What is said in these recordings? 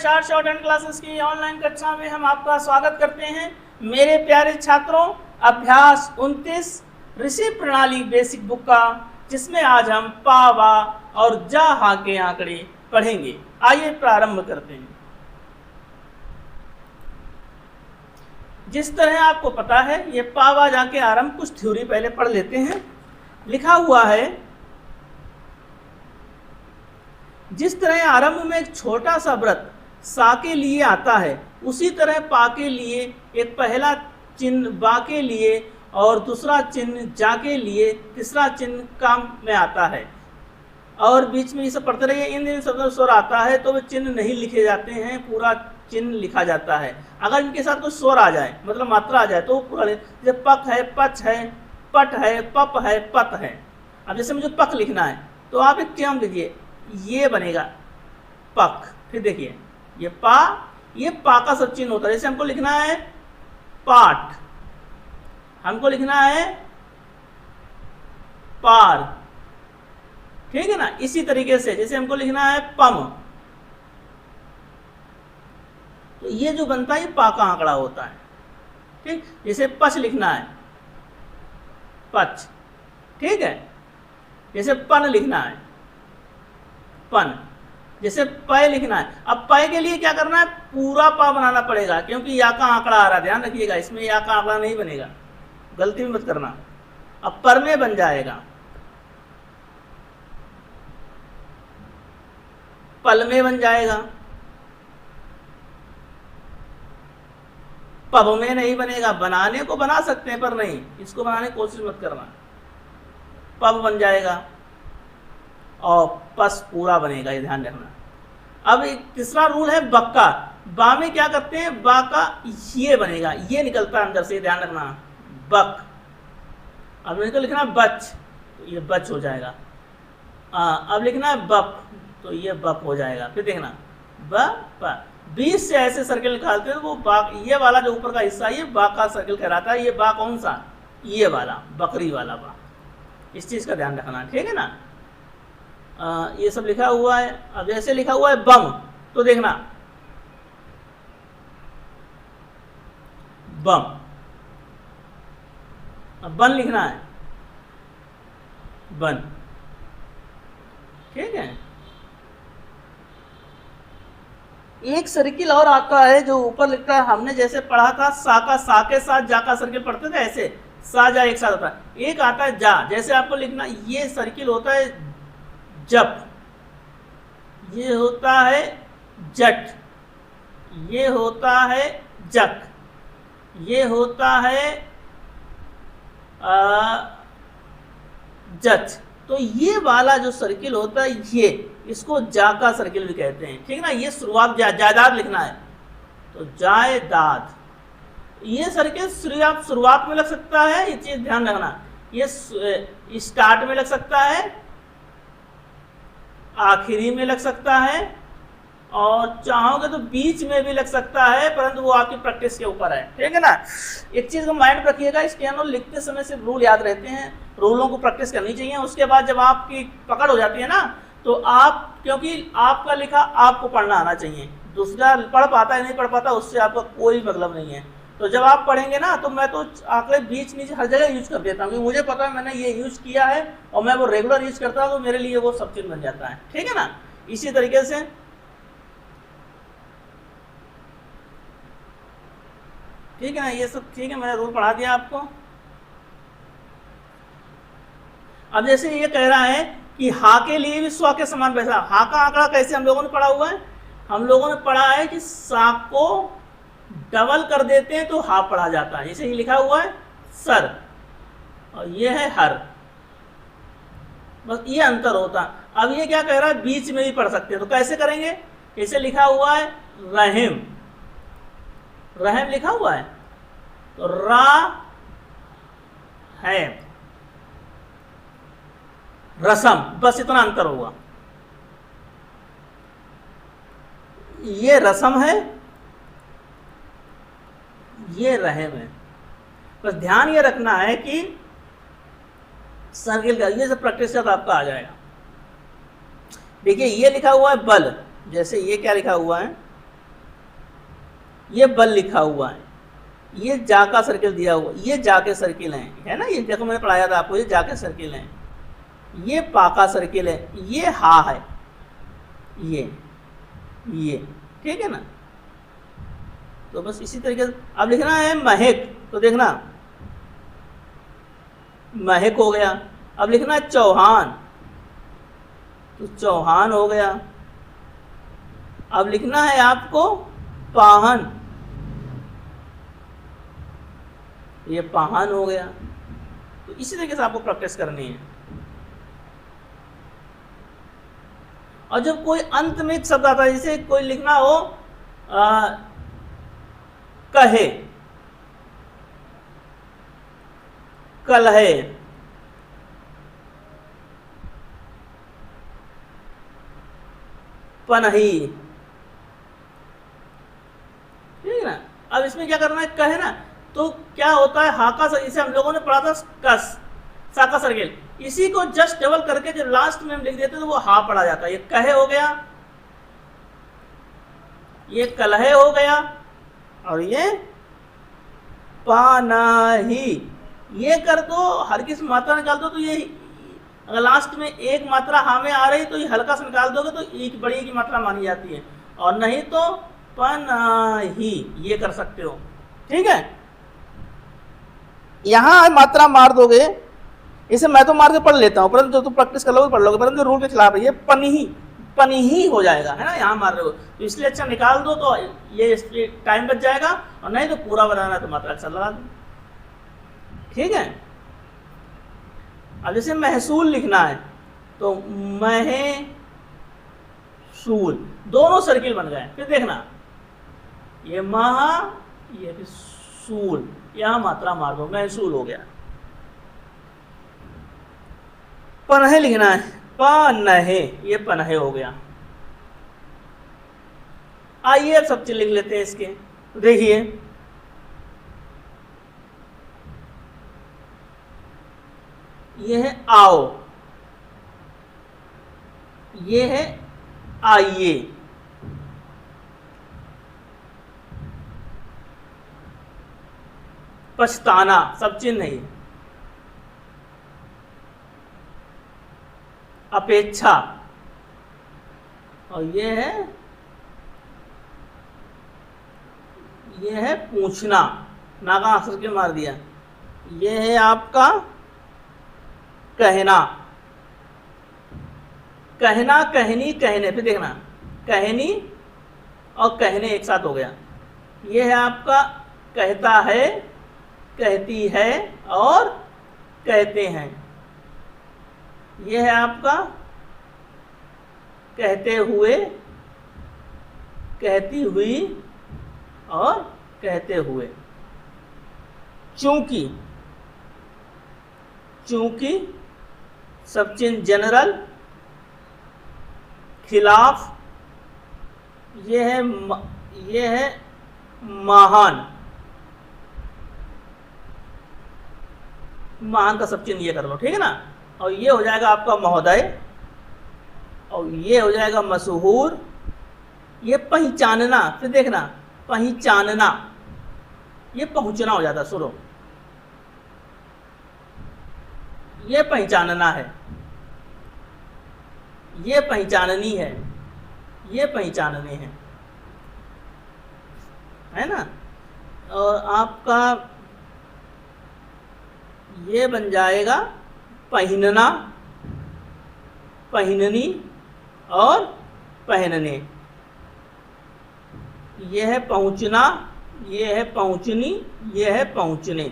Short short and classes की online कक्षा में हम आपका स्वागत करते हैं। मेरे प्यारे छात्रों, अभ्यास 29 ऋषि प्रणाली बेसिक बुक का, जिसमें आज हम पा वा और जा हा के आंकड़े पढ़ेंगे। आइए प्रारंभ करते हैं। जिस तरह आपको पता है, ये पा वा जा के आरंभ, कुछ थ्योरी पहले पढ़ लेते हैं। लिखा हुआ है, जिस तरह आरंभ में एक छोटा सा व्रत सा के लिए आता है, उसी तरह पा के लिए एक पहला चिन्ह बा के लिए और दूसरा चिन्ह जा के लिए, तीसरा चिन्ह काम में आता है। और बीच में ये सब पढ़ते रहिए। इन शब्दों स्वर आता है तो वे चिन्ह नहीं लिखे जाते हैं, पूरा चिन्ह लिखा जाता है। अगर इनके साथ कुछ स्वर आ जाए, मतलब मात्रा आ जाए, तो पूरा, जैसे पक है, पच है, पट है, पप है, पत है। अब जैसे मुझे पक लिखना है तो आप एक टर्म लिखिए, ये बनेगा पक। फिर देखिए ये पा का सब चिन्ह होता है। जैसे हमको लिखना है पाठ, हमको लिखना है पार, ठीक है ना। इसी तरीके से जैसे हमको लिखना है पम, तो ये जो बनता है ये पा का आंकड़ा होता है, ठीक। जैसे पच लिखना है, पच, ठीक है। जैसे पन लिखना है, पन। जैसे पय लिखना है, अब पय के लिए क्या करना है, पूरा पा बनाना पड़ेगा, क्योंकि या का आंकड़ा आ रहा है, ध्यान रखिएगा, इसमें या का आंकड़ा नहीं बनेगा, गलती मत करना। अब पर में बन जाएगा, पल में बन जाएगा, पब में नहीं बनेगा। बनाने को बना सकते हैं पर नहीं, इसको बनाने की कोशिश मत करना। पब बन जाएगा और पस पूरा बनेगा, ये ध्यान रखना। अब एक तीसरा रूल है बक्का। बा में क्या करते हैं, बा का ये बनेगा, ये निकलता है अंदर से, ध्यान रखना, बक। अब इनको लिखना बच, तो ये बच हो जाएगा। अब लिखना है बप, तो ये बप हो जाएगा। फिर देखना ब 20 से ऐसे सर्किल निकालते हैं, तो वो बा, ये वाला जो ऊपर का हिस्सा, ये बा का सर्किल कहलाता है। ये बा कौन सा, ये वाला, बकरी वाला बा। इस चीज का ध्यान रखना, ठीक है ना। ये सब लिखा हुआ है। अब जैसे लिखा हुआ है बम, तो देखना बम। अब बन लिखना है, बन, ठीक है। एक सर्किल और आता है जो ऊपर लिखता है, हमने जैसे पढ़ा था सा का, सा के साथ जा का सर्किल पढ़ते थे, ऐसे सा जा एक साथ होता है। एक आता है जा, जैसे आपको लिखना, ये सर्किल होता है जप, ये होता है जट, ये होता है जक, ये होता है जच। तो ये वाला जो सर्किल होता है, ये, इसको जा का सर्किल भी कहते हैं, ठीक है ना। ये शुरुआत जायदाद लिखना है, तो जायदाद। ये सर्किल शुरुआत में लग सकता है, ये चीज ध्यान रखना। ये स्टार्ट में लग सकता है, आखिरी में लग सकता है, और चाहोगे तो बीच में भी लग सकता है, परंतु वो आपकी प्रैक्टिस के ऊपर है, ठीक है ना। एक चीज को माइंड रखिएगा, स्टेनो लिखते समय सिर्फ रूल याद रहते हैं, रूलों को प्रैक्टिस करनी चाहिए। उसके बाद जब आपकी पकड़ हो जाती है ना, तो आप, क्योंकि आपका लिखा आपको पढ़ना आना चाहिए, दूसरा पढ़ पाता है नहीं पढ़ पाता, उससे आपका कोई मतलब नहीं है। तो जब आप पढ़ेंगे ना, तो मैं तो आंकड़े बीच नीचे हर जगह यूज कर देता हूँ, क्योंकि मुझे पता है मैंने ये यूज किया है और मैं वो रेगुलर यूज करता हूँ, तो मेरे लिए वो सब चीज बन जाता है, ठीक है ना। इसी तरीके से ठीक है ना, ये सब ठीक है, मैंने रूल पढ़ा दिया आपको। अब जैसे ये कह रहा है कि हा के लिए भी स्व के समान वैसा, हा का आंकड़ा कैसे हम लोगों ने पढ़ा हुआ है, हम लोगों ने पढ़ा है कि सा को डबल कर देते हैं तो हा पढ़ा जाता है। जैसे ये लिखा हुआ है सर, और ये है हर, बस ये अंतर होता। अब ये क्या कह रहा है, बीच में भी पढ़ सकते हैं, तो कैसे करेंगे। जैसे लिखा हुआ है रहीम, रहम लिखा हुआ है, तो रा है, रसम, बस इतना अंतर होगा। ये रसम है, ये रहम है। बस ध्यान ये रखना है कि सर्किल का, ये सब प्रैक्टिस का आपका आ जाएगा। देखिए ये लिखा हुआ है बल, जैसे ये क्या लिखा हुआ है ये बल लिखा हुआ है, ये जा का सर्किल दिया हुआ, ये जा के सर्किल है ना, ये देखो मैंने पढ़ाया था आपको, ये जा के सर्किल है, ये पा का सर्किल है, ये हा है, ये ठीक है ना। तो बस इसी तरीके से अब लिखना है महक, तो देखना महक हो गया। अब लिखना है चौहान, तो चौहान हो गया। अब लिखना है आपको पाहन, ये पाहन हो गया। तो इसी तरीके से आपको प्रैक्टिस करनी है। और जब कोई अंत में एक शब्द आता है, जैसे कोई लिखना हो कहे, कलहे, पनही, ठीक है ना। अब इसमें क्या करना है, कहे ना, तो क्या होता है हा का, इसे हम लोगों ने पढ़ा था कस, सा का सर्किल, इसी को जस्ट डबल करके जब लास्ट में हम लिख देते तो वो हा पढ़ा जाता है। ये कहे हो गया, ये कलहे हो गया, और ये पानाही, ये कर दो, हर किस मात्रा निकाल दो, तो ये अगर लास्ट में एक मात्रा हा में आ रही तो ये हल्का से निकाल दोगे तो एक बड़ी की मात्रा मानी जाती है, और नहीं तो पनाही, ये कर सकते हो, ठीक है। यहां मात्रा मार दोगे, इसे मैं तो मार के पढ़ लेता हूं, परंतु जो तुम प्रैक्टिस कर लोगे पढ़ लोगे, परंतु रूल के खिलाफ है, ये पनही, पनही हो जाएगा, है ना, यहां मार रहे हो तो इसलिए अच्छा निकाल दो, तो ये टाइम बच जाएगा, और नहीं तो पूरा बनाना तो मात्रा अच्छा लगा दो, ठीक है। अब जैसे महसूल लिखना है, तो महसूल, दोनों सर्किल बन गए। फिर देखना ये महा, ये फिर सूल, यहां मात्रा मार दो, महसूल हो गया। पनहे लिखना है, पनहे, ये पनहे हो गया। आइए अब सब चीज लिख लेते हैं इसके, देखिए ये है आओ, ये है आइए, पछताना, सब चिन्ह नहीं, अपेक्षा, और ये है पूछना, नागा अक्षर के मार दिया। ये है आपका कहना, कहना, कहनी, कहने, फिर देखना कहनी और कहने एक साथ हो गया। ये है आपका कहता है, कहती है और कहते हैं। ये है आपका कहते हुए, कहती हुई और कहते हुए। चूंकि, चूंकि, सब चिन्ह जनरल, खिलाफ, ये है महान, महान का सब चिन्ह ये कर लो, ठीक है ना। और ये हो जाएगा आपका महोदय, और ये हो जाएगा मशहूर, ये पहचानना, फिर देखना पहचानना, ये पहुंचना हो जाता, सुनो ये पहचानना है, ये पहचाननी है, ये पहचानने है ना। और आपका ये बन जाएगा पहनना, पहननी और पहनने। ये है पहुंचना, ये है पहुंचनी, ये है पहुंचने।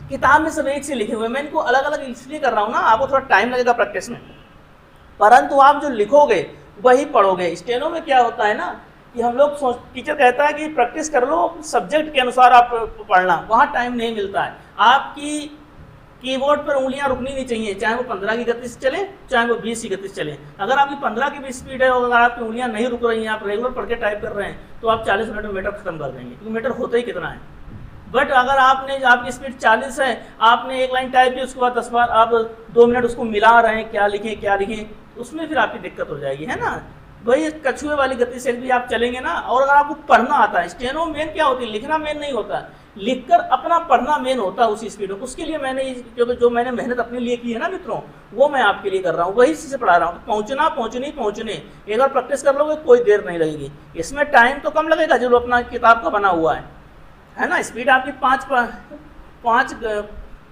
किताब में सब एक से लिखे हुए, मैं इनको अलग अलग इसलिए कर रहा हूँ ना, आपको थोड़ा टाइम लगेगा प्रैक्टिस में, परंतु आप जो लिखोगे वही पढ़ोगे। स्टेनो में क्या होता है ना कि हम लोग टीचर कहता है कि प्रैक्टिस कर लो, सब्जेक्ट के अनुसार आप पढ़ना, वहाँ टाइम नहीं मिलता है। आपकी कीबोर्ड पर उंगलियां रुकनी नहीं चाहिए, चाहे वो 15 की गति से चले, चाहे वो 20 की गति से चले। अगर आपकी 15 की भी स्पीड है और अगर आपकी उंगलियां नहीं रुक रही हैं, आप रेगुलर पढ़ के टाइप कर रहे हैं, तो आप 40 मिनट में मीटर खत्म कर देंगे, क्योंकि मीटर होता ही कितना है। बट अगर आपकी स्पीड 40 है, आपने एक लाइन टाइप की, उसके बाद 10 बार आप 2 मिनट उसको मिला रहे हैं, क्या लिखें, उसमें फिर आपकी दिक्कत हो जाएगी, है ना। वही कछुए वाली गति से भी आप चलेंगे ना। और अगर आपको पढ़ना आता है, स्टेनो मेन क्या होती है, लिखना मेन नहीं होता, लिखकर अपना पढ़ना मेन होता है उसी स्पीड में। उसके लिए मैंने जो मैंने मेहनत अपने लिए की है ना मित्रों, वो मैं आपके लिए कर रहा हूँ, वही से पढ़ा रहा हूँ। पहुँचना, पहुँचने एक बार प्रैक्टिस कर लोगे कोई देर नहीं लगेगी। इसमें टाइम तो कम लगेगा जो अपना किताब का बना हुआ है ना। स्पीड आपकी 5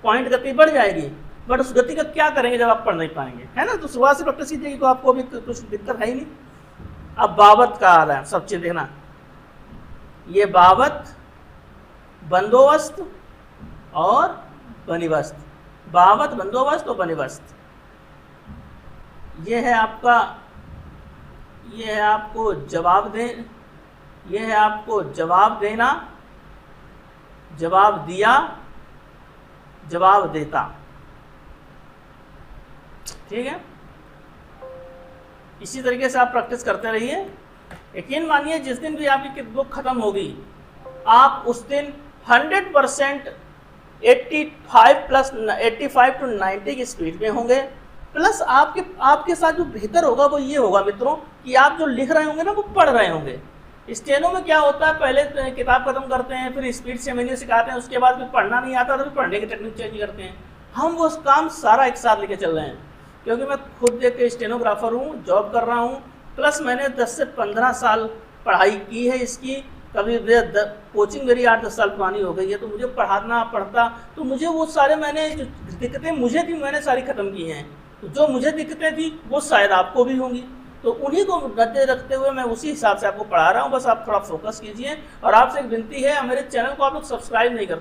पॉइंट गति बढ़ जाएगी, बट उस गति का क्या करेंगे जब आप पढ़ नहीं पाएंगे, है ना। तो शुरुआत से प्रैक्टिस कीजिएगी तो आपको अभी कुछ दिक्कत है ही नहीं। अब बाबत का आ रहा है, सब चीज देखना, ये बाबत, बंदोबस्त और बंदोबस्त, बाबत, बंदोबस्त और बंदोबस्त, ये है आपका, ये है आपको जवाब दे, ये है आपको जवाब देना, जवाब दिया, जवाब देता, ठीक है। इसी तरीके से आप प्रैक्टिस करते रहिए। यकीन मानिए जिस दिन भी आपकी बुक खत्म होगी, आप उस दिन 100% 85 to 90 की स्पीड में होंगे। प्लस आपके साथ जो बेहतर होगा वो ये होगा मित्रों कि आप जो लिख रहे होंगे ना वो पढ़ रहे होंगे। स्टेनो में क्या होता है, पहले किताब खत्म करते हैं, फिर स्पीड से मेन्यू सिखाते हैं, उसके बाद फिर पढ़ना नहीं आता तो फिर पढ़ने की टेक्निक चेंज करते हैं। हम वो काम सारा एक साथ लेके चल रहे हैं, क्योंकि मैं खुद एक स्टेनोग्राफर हूँ, जॉब कर रहा हूँ, प्लस मैंने 10 से 15 साल पढ़ाई की है इसकी। कभी कोचिंग मेरी 8-10 साल पुरानी हो गई है, तो मुझे पढ़ाना पड़ता, तो मुझे वो सारे मैंने जो दिक्कतें मुझे थी मैंने सारी ख़त्म की हैं। तो जो मुझे दिक्कतें थी वो शायद आपको भी होंगी, तो उन्हीं को मद्दे रखते हुए मैं उसी हिसाब से आपको पढ़ा रहा हूँ। बस आप थोड़ा फोकस कीजिए। और आपसे एक विनती है, मेरे चैनल को आप लोग सब्सक्राइब नहीं करते।